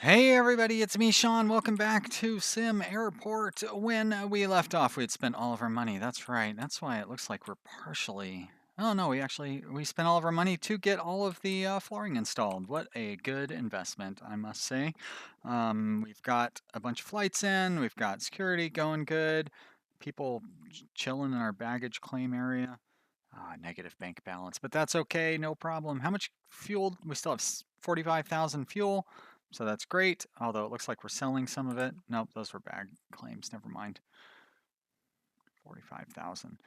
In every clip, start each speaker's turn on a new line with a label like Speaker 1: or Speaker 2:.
Speaker 1: Hey everybody, it's me, Sean. Welcome back to Sim Airport. When we left off, we had spent all of our money. That's right. That's why it looks like we're partially. Oh no, we spent all of our money to get all of the flooring installed. What a good investment, I must say. We've got a bunch of flights in. We've got security going good. People chilling in our baggage claim area. Negative bank balance, but that's okay, no problem. How much fuel? We still have 45,000 fuel, so that's great. Although it looks like we're selling some of it. Nope, those were bag claims. Never mind. 45,000.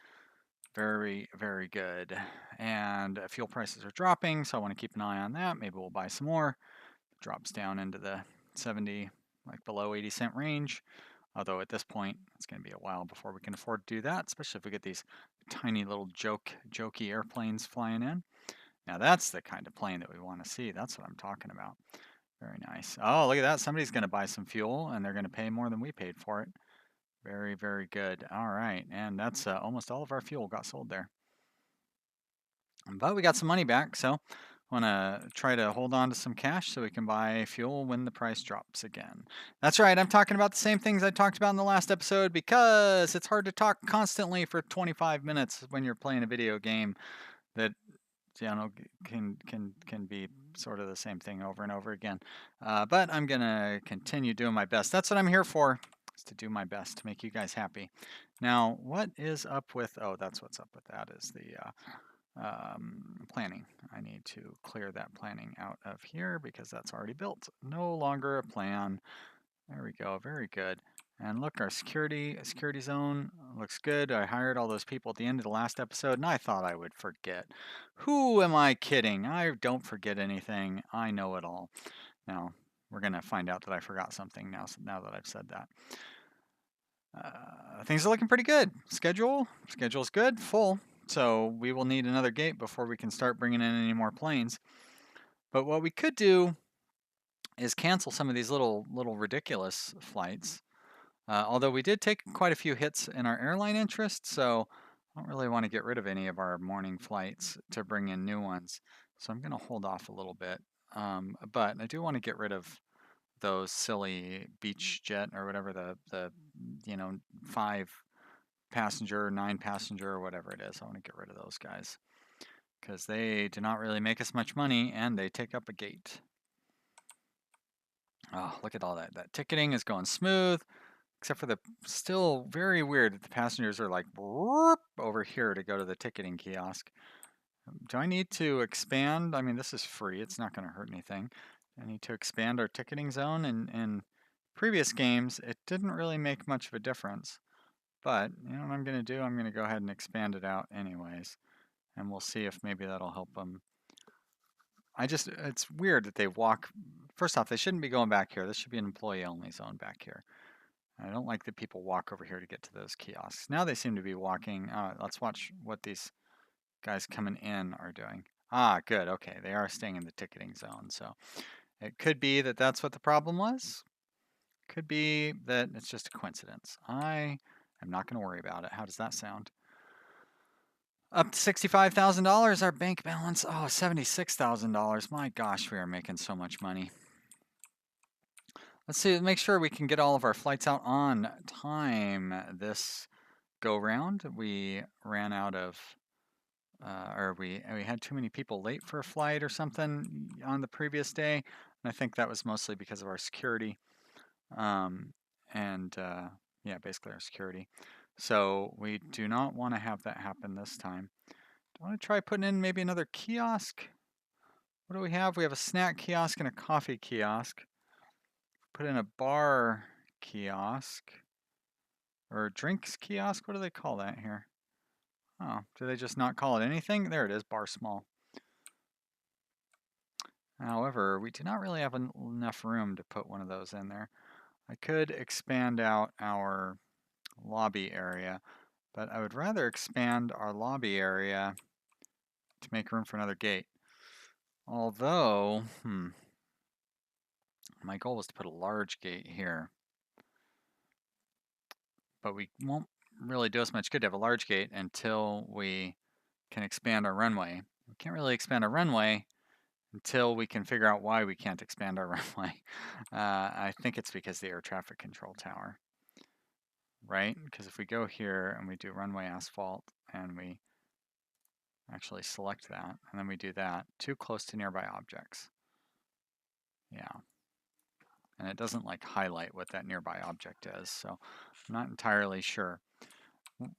Speaker 1: Very, very good. And fuel prices are dropping, so I want to keep an eye on that. Maybe we'll buy some more. Drops down into the 70, like below 80 cent range. Although at this point, it's going to be a while before we can afford to do that, especially if we get these tiny little jokey airplanes flying in. Now that's the kind of plane that we want to see. That's what I'm talking about. Very nice. Oh, look at that. Somebody's going to buy some fuel and they're going to pay more than we paid for it. Very, very good. All right. And that's almost all of our fuel got sold there. But we got some money back, so want to try to hold on to some cash so we can buy fuel when the price drops again. That's right, I'm talking about the same things I talked about in the last episode because it's hard to talk constantly for 25 minutes when you're playing a video game that can be sort of the same thing over and over again. But I'm gonna continue doing my best. That's what I'm here for, is to do my best to make you guys happy. Now, what is up with? Oh, that's what's up with that is the planning. I need to clear that planning out of here because that's already built. No longer a plan. There we go. Very good. And look, our security zone looks good. I hired all those people at the end of the last episode, and I thought I would forget. Who am I kidding? I don't forget anything. I know it all. Now, we're going to find out that I forgot something now that I've said that. Things are looking pretty good. Schedule's good, full. So we will need another gate before we can start bringing in any more planes. But what we could do is cancel some of these little ridiculous flights. Although we did take quite a few hits in our airline interest, so I don't really want to get rid of any of our morning flights to bring in new ones. So I'm going to hold off a little bit. But I do want to get rid of those silly beach jet or whatever the 5 passenger, 9 passenger, or whatever it is. I want to get rid of those guys because they do not really make us much money and they take up a gate. Oh, look at all that. That ticketing is going smooth, except for the still very weird that the passengers are like over here to go to the ticketing kiosk. Do I need to expand? I mean, this is free. It's not going to hurt anything. I need to expand our ticketing zone. In previous games, it didn't really make much of a difference. But you know what I'm going to do? I'm going to go ahead and expand it out anyways. And we'll see if maybe that'll help them. It's weird that they walk. First off, they shouldn't be going back here. This should be an employee only zone back here. I don't like that people walk over here to get to those kiosks. Now they seem to be walking. Let's watch what these guys coming in are doing. Ah, good. Okay, they are staying in the ticketing zone. So it could be that that's what the problem was. Could be that it's just a coincidence. I am not going to worry about it. How does that sound? Up to $65,000, our bank balance. Oh, $76,000. My gosh, we are making so much money. Let's see, make sure we can get all of our flights out on time this go round. We ran out of, or we had too many people late for a flight or something on the previous day. And I think that was mostly because of our security. Yeah, basically our security. So we do not want to have that happen this time. Do I want to try putting in maybe another kiosk? What do we have? We have a snack kiosk and a coffee kiosk. Put in a bar kiosk or drinks kiosk. What do they call that here? Oh, do they just not call it anything? There it is, bar small. However, we do not really have enough room to put one of those in there. I could expand out our lobby area, but I would rather expand our lobby area to make room for another gate. Although, my goal was to put a large gate here. But we won't really do us much good to have a large gate until we can expand our runway. We can't really expand our runway until we can figure out why we can't expand our runway. I think it's because the air traffic control tower, right? Because if we go here and we do runway asphalt and we actually select that and then we do that, too close to nearby objects. Yeah. And it doesn't like highlight what that nearby object is, so I'm not entirely sure.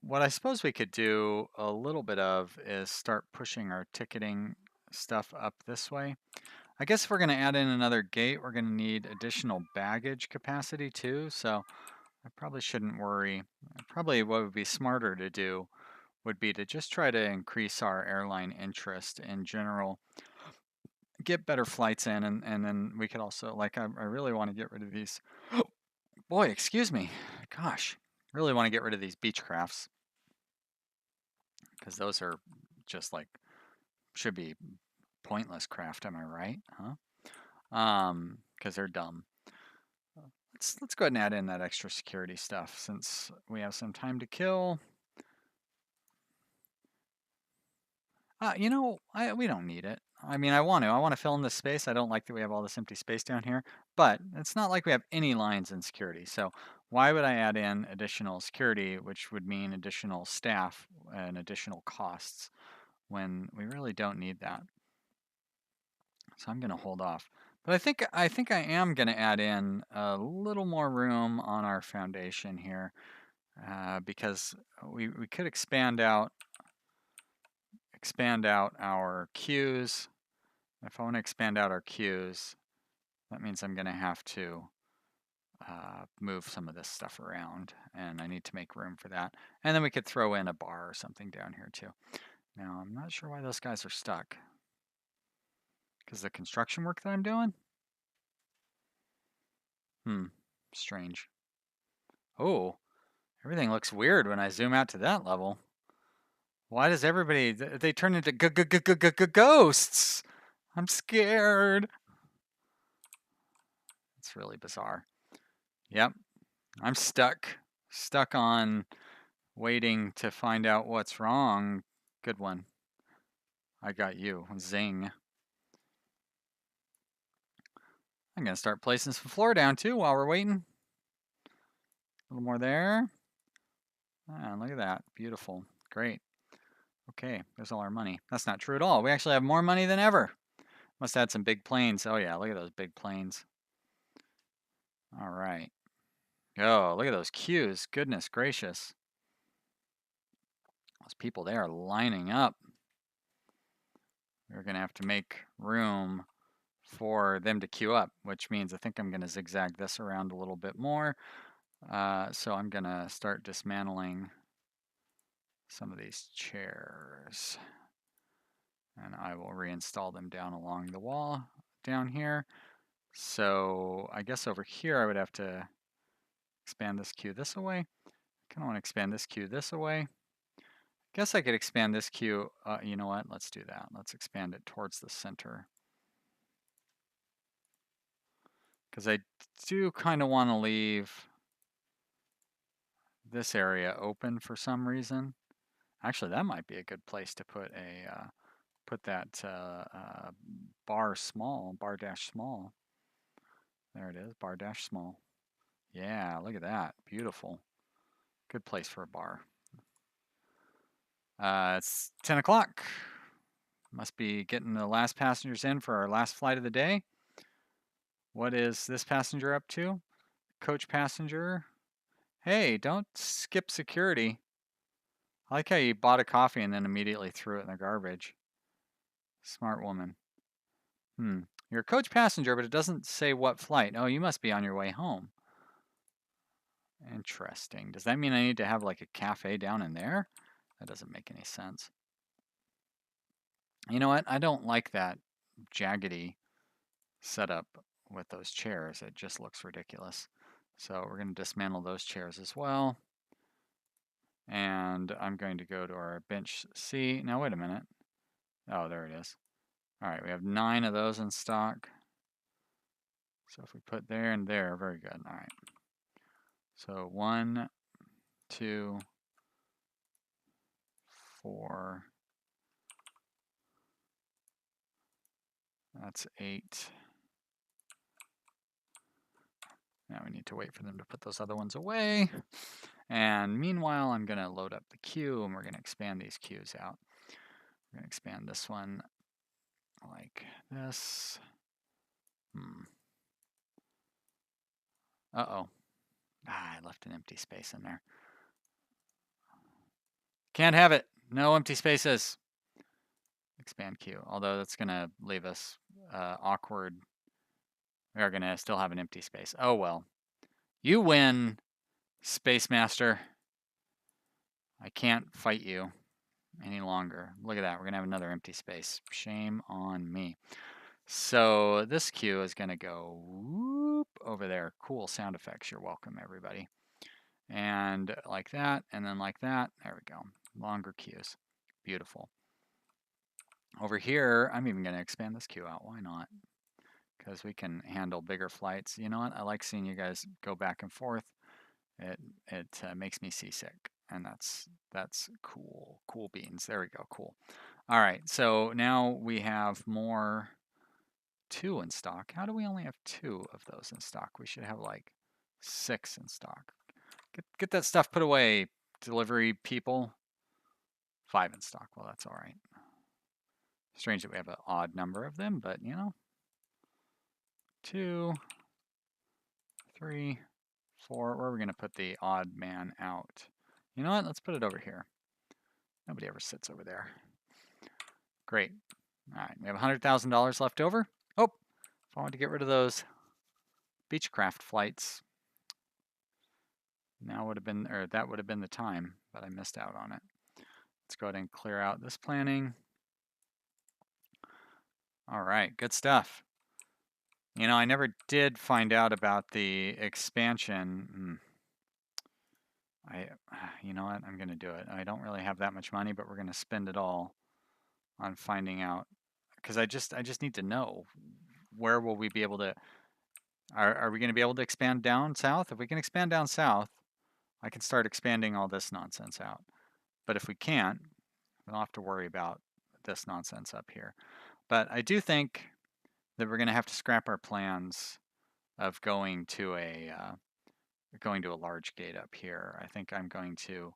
Speaker 1: What I suppose we could do a little bit of is start pushing our ticketing stuff up this way. I guess if we're going to add in another gate, we're going to need additional baggage capacity too, so I probably shouldn't worry. Probably what would be smarter to do would be to just try to increase our airline interest in general, get better flights in, and then we could also, like, I really want to get rid of these. Boy, excuse me. Gosh, really want to get rid of these beach crafts because those are just like, should be pointless craft, am I right? Huh? Because they're dumb. Let's go ahead and add in that extra security stuff since we have some time to kill. You know, we don't need it. I mean, I want to fill in this space. I don't like that we have all this empty space down here, but it's not like we have any lines in security. So why would I add in additional security, which would mean additional staff and additional costs when we really don't need that? So I'm going to hold off. But I think I am going to add in a little more room on our foundation here because we could expand out our queues. If I want to expand out our queues, that means I'm going to have to move some of this stuff around, and I need to make room for that. And then we could throw in a bar or something down here too. Now, I'm not sure why those guys are stuck. Because the construction work that I'm doing? Strange. Oh, everything looks weird when I zoom out to that level. Why does everybody, they turn into ghosts? I'm scared. It's really bizarre. Yep, I'm stuck on waiting to find out what's wrong. Good one. I got you. Zing. I'm going to start placing some floor down too while we're waiting. A little more there. Ah, look at that. Beautiful. Great. Okay, there's all our money. That's not true at all. We actually have more money than ever. Must have had some big planes. Oh yeah, look at those big planes. All right. Oh, look at those queues. Goodness gracious. Those people, they are lining up. We're going to have to make room for them to queue up, which means I think I'm going to zigzag this around a little bit more. So I'm going to start dismantling some of these chairs. And I will reinstall them down along the wall down here. So I guess over here I would have to expand this queue this away. I kind of want to expand this queue this away. Guess I could expand this queue. You know what? Let's do that. Let's expand it towards the center. Because I do kind of want to leave this area open for some reason. Actually, that might be a good place to put a that bar dash small. There it is, bar dash small. Yeah, look at that, beautiful. Good place for a bar. It's 10 o'clock. Must be getting the last passengers in for our last flight of the day. What is this passenger up to? Coach passenger. Hey, don't skip security. I like how you bought a coffee and then immediately threw it in the garbage. Smart woman. You're a coach passenger, but it doesn't say what flight. Oh, you must be on your way home. Interesting. Does that mean I need to have like a cafe down in there? That doesn't make any sense. You know what? I don't like that jaggedy setup with those chairs. It just looks ridiculous. So we're going to dismantle those chairs as well. And I'm going to go to our bench C. Now, wait a minute. Oh, there it is. All right, we have 9 of those in stock. So if we put there and there, very good. All right. So 1, 2, 4, That's 8. Now we need to wait for them to put those other ones away. And meanwhile, I'm going to load up the queue, and we're going to expand these queues out. We're going to expand this one like this. Uh-oh. I left an empty space in there. Can't have it. No empty spaces. Expand queue. Although that's going to leave us awkward. We are going to still have an empty space. Oh, well. You win, Space Master. I can't fight you any longer. Look at that. We're going to have another empty space. Shame on me. So this queue is going to go whoop over there. Cool sound effects. You're welcome, everybody. And like that, and then like that. There we go. Longer queues. Beautiful. Over here, I'm even going to expand this queue out. Why not? Because we can handle bigger flights. You know what? I like seeing you guys go back and forth. It makes me seasick, and that's cool. Cool beans. There we go. Cool. All right. So now we have more 2 in stock. How do we only have 2 of those in stock? We should have like 6 in stock. Get that stuff put away, delivery people. 5 in stock. Well, that's all right. Strange that we have an odd number of them, but you know. 2, 3, 4. Where are we going to put the odd man out? You know what? Let's put it over here. Nobody ever sits over there. Great. All right, we have $100,000 left over. Oh, if I wanted to get rid of those Beechcraft flights, now would have been, or that would have been the time, but I missed out on it. Let's go ahead and clear out this planning. All right, good stuff. You know, I never did find out about the expansion. You know what? I'm going to do it. I don't really have that much money, but we're going to spend it all on finding out, because I just need to know, where will we be able to, are we going to be able to expand down south? If we can expand down south, I can start expanding all this nonsense out. But if we can't, we don't have to worry about this nonsense up here. But I do think that we're going to have to scrap our plans of going to a large gate up here. I think I'm going to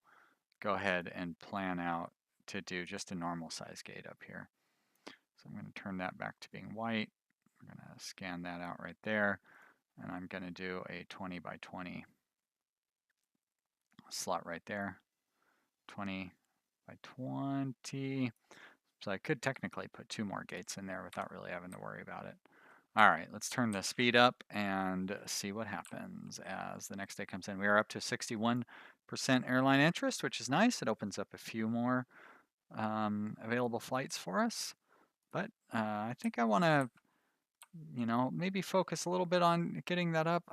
Speaker 1: go ahead and plan out to do just a normal size gate up here. So I'm going to turn that back to being white. I'm going to scan that out right there. And I'm going to do a 20 by 20 slot right there. 20 by 20. So I could technically put 2 more gates in there without really having to worry about it. All right, let's turn the speed up and see what happens as the next day comes in. We are up to 61% airline interest, which is nice. It opens up a few more available flights for us. But I think I want to, you know, maybe focus a little bit on getting that up.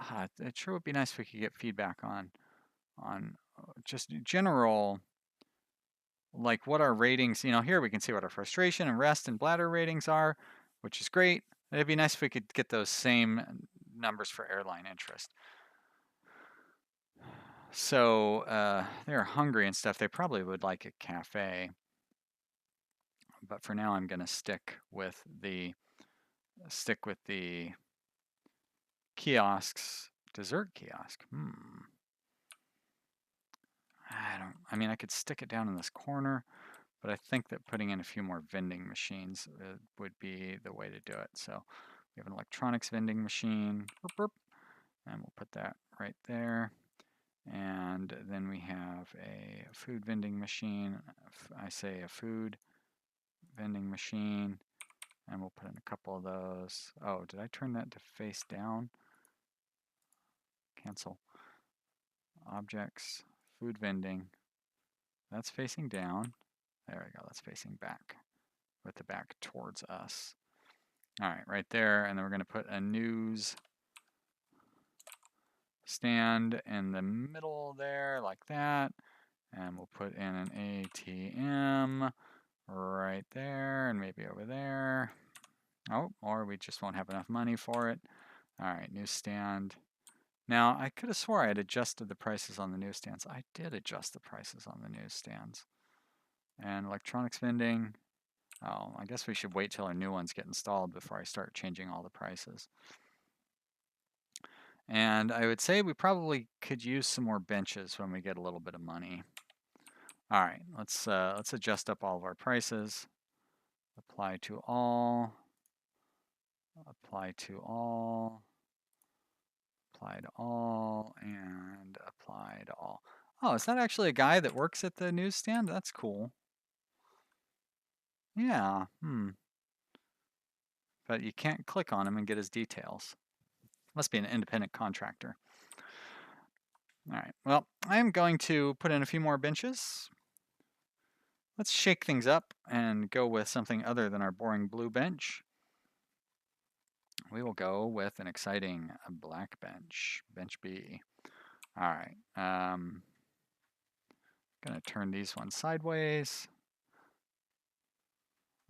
Speaker 1: It sure would be nice if we could get feedback on just general, like what our ratings, you know, here we can see what our frustration and rest and bladder ratings are, which is great. It'd be nice if we could get those same numbers for airline interest. So they're hungry and stuff. They probably would like a cafe. But for now, I'm going to stick with the kiosks. Dessert kiosk. I mean, I could stick it down in this corner, but I think that putting in a few more vending machines would be the way to do it. So we have an electronics vending machine, and we'll put that right there. And then we have a food vending machine. I say a food vending machine, and we'll put in a couple of those. Oh, did I turn that to face down? Cancel. Objects, food vending. That's facing down. There we go, that's facing back, with the back towards us. All right, right there, and then we're going to put a news stand in the middle there, like that, and we'll put in an ATM right there, and maybe over there. Oh, or we just won't have enough money for it. All right, newsstand. Now, I could have swore I had adjusted the prices on the newsstands. I did adjust the prices on the newsstands. And electronics vending, Oh, I guess we should wait till our new ones get installed before I start changing all the prices. And I would say we probably could use some more benches when we get a little bit of money. All right, let's adjust up all of our prices. Apply to all. Apply to all. Apply to all, and apply to all. Oh, is that actually a guy that works at the newsstand? That's cool. Yeah, But you can't click on him and get his details. Must be an independent contractor. All right, well, I'm going to put in a few more benches. Let's shake things up and go with something other than our boring blue bench. We will go with an exciting black bench, bench B. All right, gonna turn these ones sideways.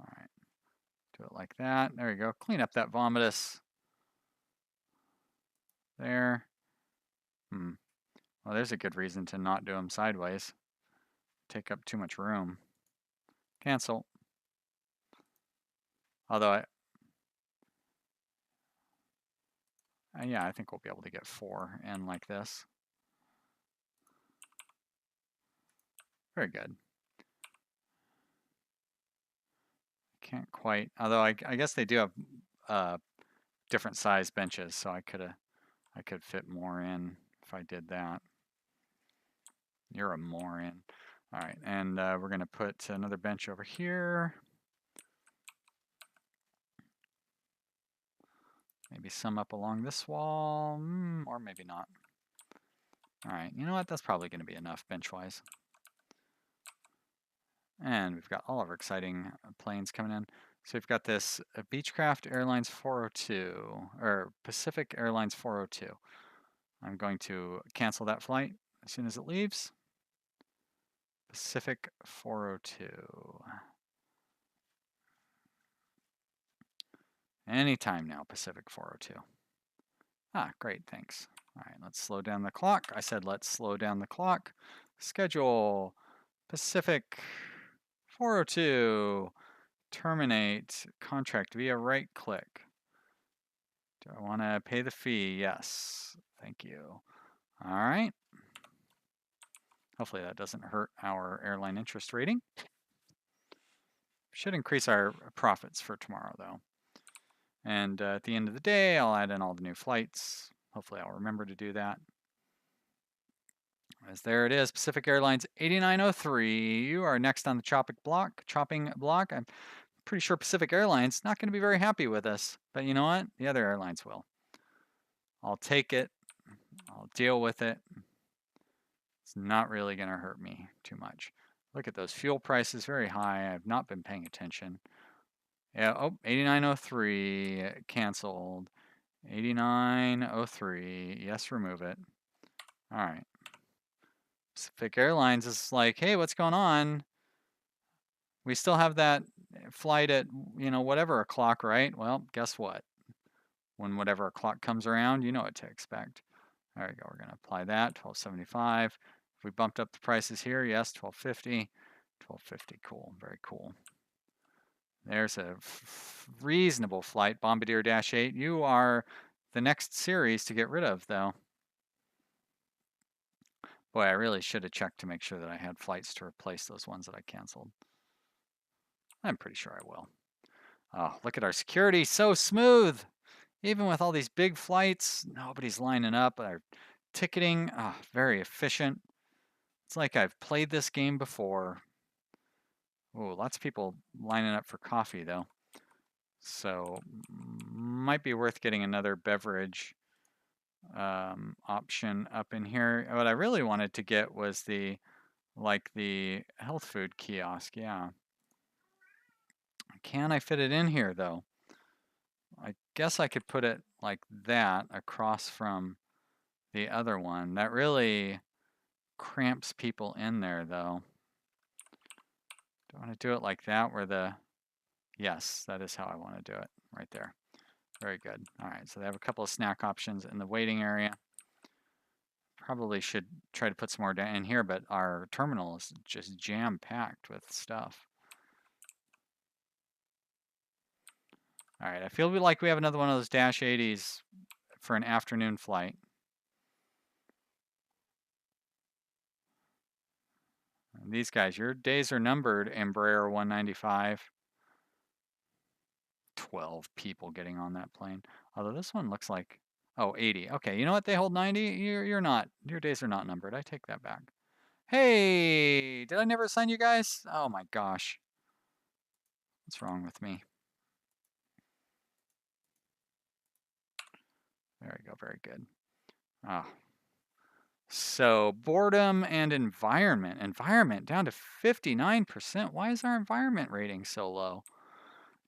Speaker 1: All right, do it like that. There you go. Clean up that vomitus. There. Well, there's a good reason to not do them sideways. Take up too much room. Cancel. Although yeah, I think we'll be able to get 4 in like this. Very good. Can't quite, although I guess they do have different size benches, so I could fit more in if I did that. You're a moron. All right, and we're gonna put another bench over here. Maybe some up along this wall, or maybe not. All right, you know what? That's probably gonna be enough bench-wise. And we've got all of our exciting planes coming in. So we've got this Beechcraft Airlines 402, or Pacific Airlines 402. I'm going to cancel that flight as soon as it leaves. Pacific 402. Anytime now, Pacific 402. Ah, great, thanks. All right, let's slow down the clock. I said let's slow down the clock. Schedule Pacific 402. Terminate contract via right click. Do I want to pay the fee? Yes. Thank you. All right. Hopefully that doesn't hurt our airline interest rating. Should increase our profits for tomorrow, though. And at the end of the day, I'll add in all the new flights. Hopefully I'll remember to do that. As there it is, Pacific Airlines 8903. You are next on the chopping block. I'm pretty sure Pacific Airlines not going to be very happy with us. But you know what? The other airlines will. I'll take it. I'll deal with it. It's not really going to hurt me too much. Look at those fuel prices, very high. I've not been paying attention. Yeah, oh, 8903 canceled. 8903, yes, remove it. All right. Pacific Airlines is like, hey, what's going on? We still have that flight at, whatever o'clock, right? Well, guess what? When whatever o'clock comes around, you know what to expect. There we go. We're going to apply that, 1275. If we bumped up the prices here, yes, 1250. 1250, cool, very cool. There's a reasonable flight, Bombardier Dash 8. You are the next series to get rid of, though. Boy, I really should have checked to make sure that I had flights to replace those ones that I canceled. I'm pretty sure I will. Oh, look at our security, so smooth. Even with all these big flights, nobody's lining up. Our ticketing, very efficient. It's like I've played this game before. Oh, lots of people lining up for coffee, though. So, might be worth getting another beverage option up in here. What I really wanted to get was the health food kiosk, yeah. Can I fit it in here, though? I guess I could put it like that across from the other one. That really cramps people in there, though. Do I want to do it like that where yes, that is how I want to do it, right there. Very good. All right, so they have a couple of snack options in the waiting area. Probably should try to put some more down in here, but our terminal is just jam-packed with stuff. All right, I feel like we have another one of those Dash 80s for an afternoon flight. And these guys, your days are numbered, Embraer 195. 12 people getting on that plane. Although this one looks like, oh, 80. Okay, you know what? They hold 90. You're not. Your days are not numbered. I take that back. Hey, did I never assign you guys? Oh my gosh. What's wrong with me? There we go. Very good. Ah. So boredom and environment. Environment down to 59%. Why is our environment rating so low?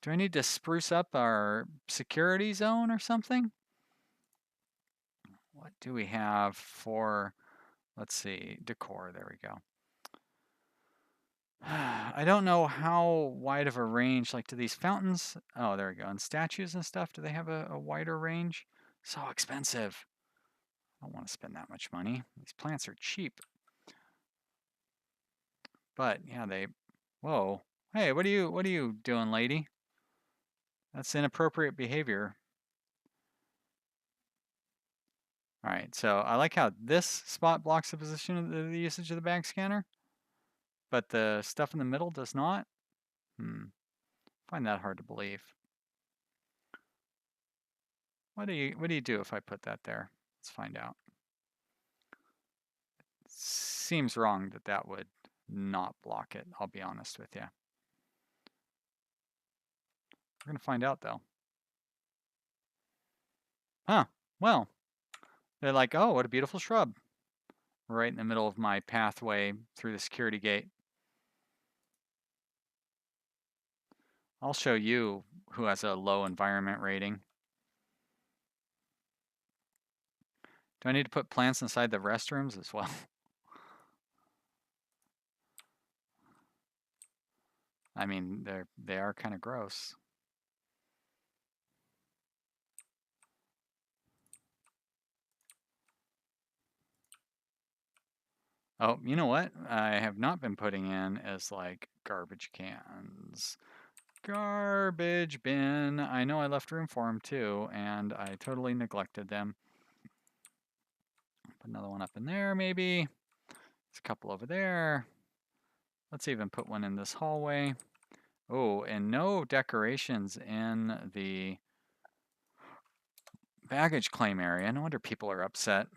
Speaker 1: Do I need to spruce up our security zone or something? What do we have for, let's see, decor? There we go. I don't know how wide of a range, like, do these fountains, oh, there we go, and statues and stuff, do they have a wider range? So expensive. I don't want to spend that much money. These plants are cheap. But yeah, whoa. Hey, what are you doing, lady? That's inappropriate behavior. All right, so I like how this spot blocks the position of the usage of the bag scanner, but the stuff in the middle does not. Find that hard to believe. What do you do if I put that there? Let's find out. Seems wrong that that would not block it, I'll be honest with you. We're gonna find out though. Huh, well, they're like, oh, what a beautiful shrub. Right in the middle of my pathway through the security gate. I'll show you who has a low environment rating. Do I need to put plants inside the restrooms as well? I mean, they are kind of gross. Oh, you know what? I have not been putting in as like garbage cans. Garbage bin. I know I left room for them too, and I totally neglected them. Put another one up in there, maybe. There's a couple over there. Let's even put one in this hallway. Oh, and no decorations in the baggage claim area. No wonder people are upset.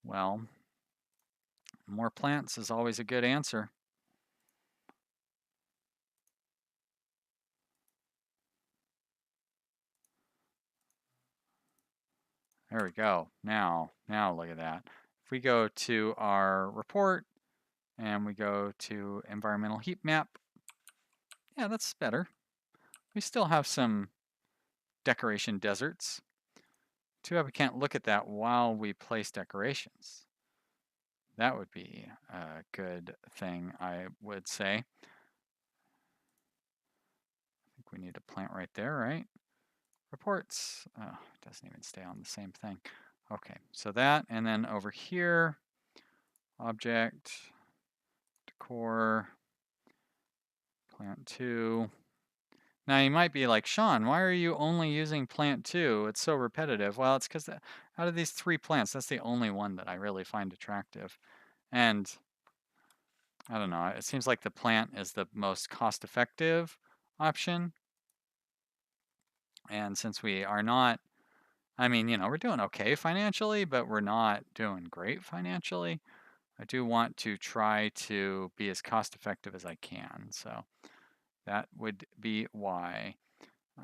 Speaker 1: Well, more plants is always a good answer. There we go. Now look at that. If we go to our report and we go to environmental heat map, yeah, that's better. We still have some decoration deserts. Too bad we can't look at that while we place decorations. That would be a good thing, I would say. I think we need a plant right there, right? Reports. Oh, it doesn't even stay on the same thing. Okay, so that, and then over here, object, decor, plant 2. Now you might be like, Sean, why are you only using plant 2? It's so repetitive. Well, it's because out of these 3 plants, that's the only one that I really find attractive. And I don't know, it seems like the plant is the most cost-effective option. And since we are not, I mean, you know, we're doing okay financially, but we're not doing great financially. I do want to try to be as cost-effective as I can. So that would be why.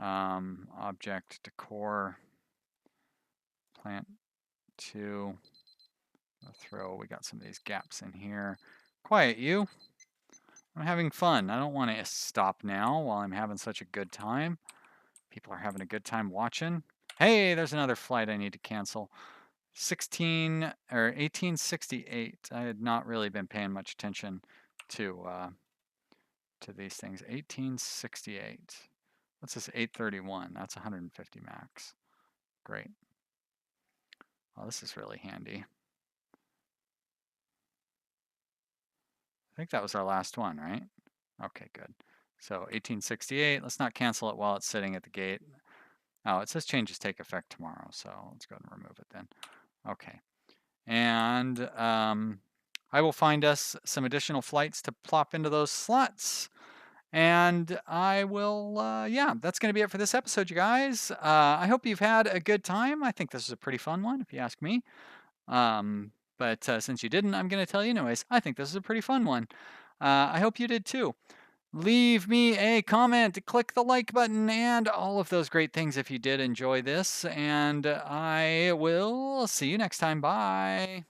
Speaker 1: Object decor, plant 2. We got some of these gaps in here. Quiet you. I'm having fun. I don't want to stop now while I'm having such a good time. People are having a good time watching. Hey, there's another flight I need to cancel. 1868. I had not really been paying much attention to these things. 1868. What's this? 831. That's 150 max. Great. Well, this is really handy. I think that was our last one, right? Okay, good. So 1868, let's not cancel it while it's sitting at the gate. Oh, it says changes take effect tomorrow, so let's go ahead and remove it then. Okay. And I will find us some additional flights to plop into those slots. And I will, yeah, that's going to be it for this episode, you guys. I hope you've had a good time. I think this is a pretty fun one, if you ask me. But since you didn't, I'm going to tell you anyways. I think this is a pretty fun one. I hope you did too. Leave me a comment, click the like button, and all of those great things if you did enjoy this. And I will see you next time. Bye.